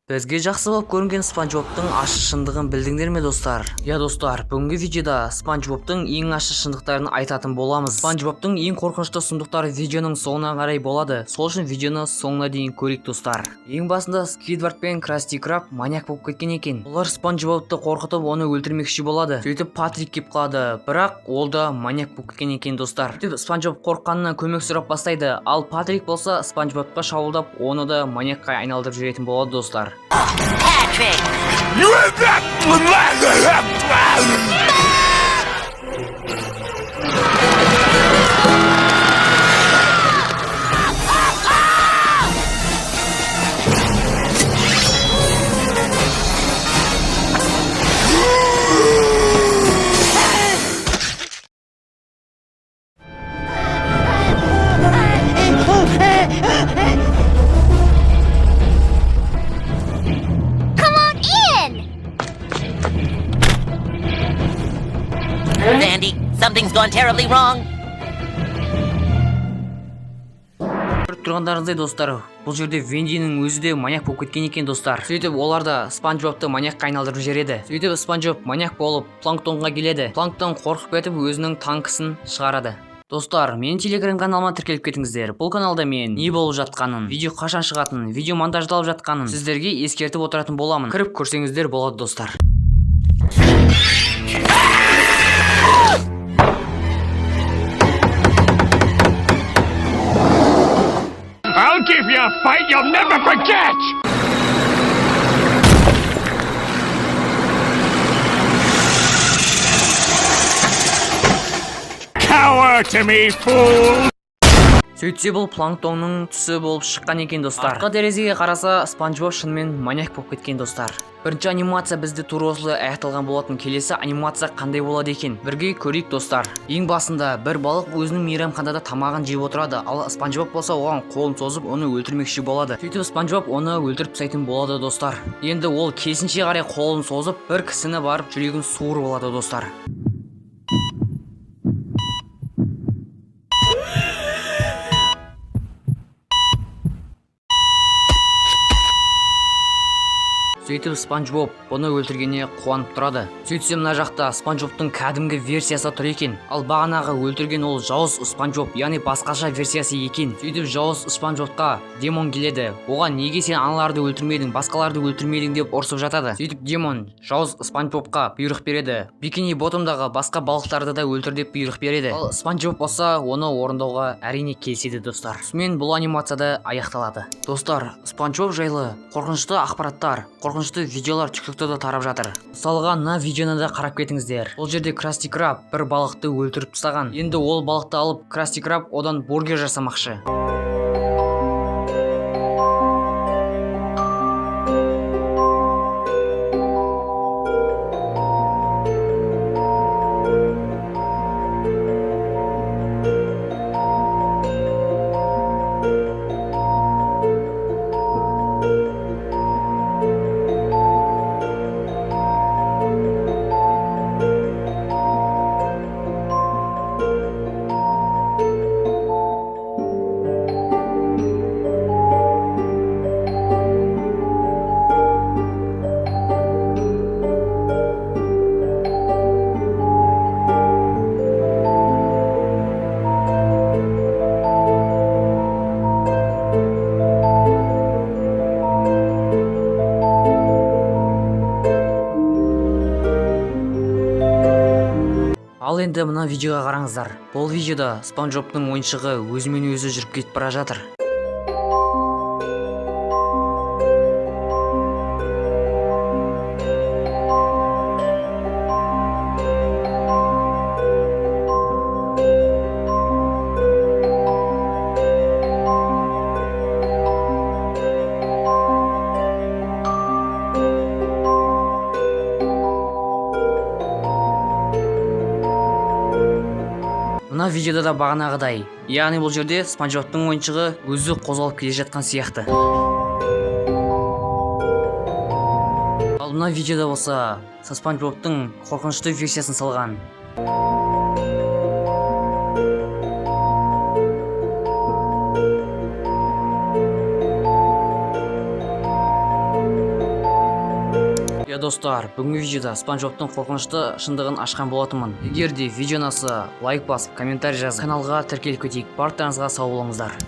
Бізге жақсы болып көрінген Спанч Бобтың ащы шындығын білдіңдер ме достар? Я достар, бүгінгі видеода Спанч Бобтың ең ащы шындықтарын айтатын боламыз. Спанч Бобтың ең қорқынышты сұмдықтары видеоның соңына қарай болады. Сол үшін видеоны соңына дейін көрейік достар. Ең басында Сквидвард пен Красти Краб маньяк болып кеткен екен. Олар Спанч Бобты қорқытып, оны өлтірмекші болады. Сөйтіп Патрик кеп қалады, бірақ ол да маньяк болып кеткен екен достар. Сөйтіп Спанч Боб қорыққанынан көмек сұрап бастайды, ал Патрик болса Спанч Бобқа шабуылдап, оны да маньякқа айналдырып жүретін болады достар. Patrick! Sandy, something's gone terribly wrong. Көріп тұрғандарыңыздай достар, бұл жерде Вендиның өзі де маньяк болып кеткен екен достар. Сөйтіп олар да Спанч Бобты маньякқа айналдырып жібереді. Сөйтіп Спанч Боб маньяк болып Планктонға келеді. Планктон қорқып кетіп өзінің танкісін шығарады. Достар, менің телеграм каналыма тіркеліп кетіңіздер. Бұл каналда мен не болып жатқанын, видео қашан шығатынын, видео монтаждалып жатқанын сіздерге ескертіп отыратын боламын. Кіріп көрсеңіздер болады достар. I'll give you a fight you'll never forget! Cower to me, fool! Сөйтсе бұл Планктонның түсі болып шыққан екен достар. Артқы терезеге қараса Спанч Боб шынымен маньяк болып кеткен достар. Бірінші анимация бізде тура осылай аяқталған болатын. Келесі анимация қандай болады екен? Бірге көрейік достар. Ең басында бір балық өзінің мейрамханада тамағын жеп отырады, ал Спанч Боб болса оған қолын созып оны өлтірмекші болады. Сөйтіп Спанч Боб оны өлтіріп тастайтын болады достар. Енді ол керісінше қарай қолын созып бір кісіні барып жүрегін суырып алады достар. Сөйтіп Спанч Боб бұны өлтіргеніне қуанып тұрады. Сөйтсе мына жақта Спанч Бобтың кәдімгі версиясы тұр екен. Ал бағанағы өлтірген ол жауыз Спанч Боб, яғни басқаша версиясы екен. Сөйтіп жауыз Спанч Бобқа демон келеді. Оған неге сен аналарды өлтірмедің, басқаларды өлтірмедің деп ұрсып жатады. Сөйтіп демон жауыз Спанч Бобқа бұйрық береді. Бикини Ботомдағы басқа балықтарды да өлтір деп бұйрық береді. Ал Спанч Боб болса оны орындауға әрине келіседі достар. Сонымен бұл анимацияда аяқталады. Достар, Спанч Боб жайлы қорқынышты ақпараттар, қорқынышты видеолар TikTok'та тарап жатыр. Мысалға, мына видеоны да қарап кетіңіздер. Бұл жерде Красти Краб бір балықты өлтіріп тастаған. Енді ол балықты алып Красти Краб одан бургер жасамақшы. Ал енді мына видеоға қараңыздар. Бұл видеода Спанч Бобтың ойыншығы өзімен өзі жүріп кетіп бара жатыр. Мына видеода да бағанағыдай. Яғни бұл жерде Спанч Бобтың ойыншығы өзі қозғалып келе жатқан сияқты. Ал мына видеода болса Спанч Бобтың қорқынышты версиясын салған. Иә достар, бүгінгі видеода Спанч Бобтың қорқынышты шындығын ашқан болатынмын. Егер де видео ұнаса, лайк басып, комментарий жазып, каналға тіркеліп кетейік. Барлықтарыңызға сау болыңыздар.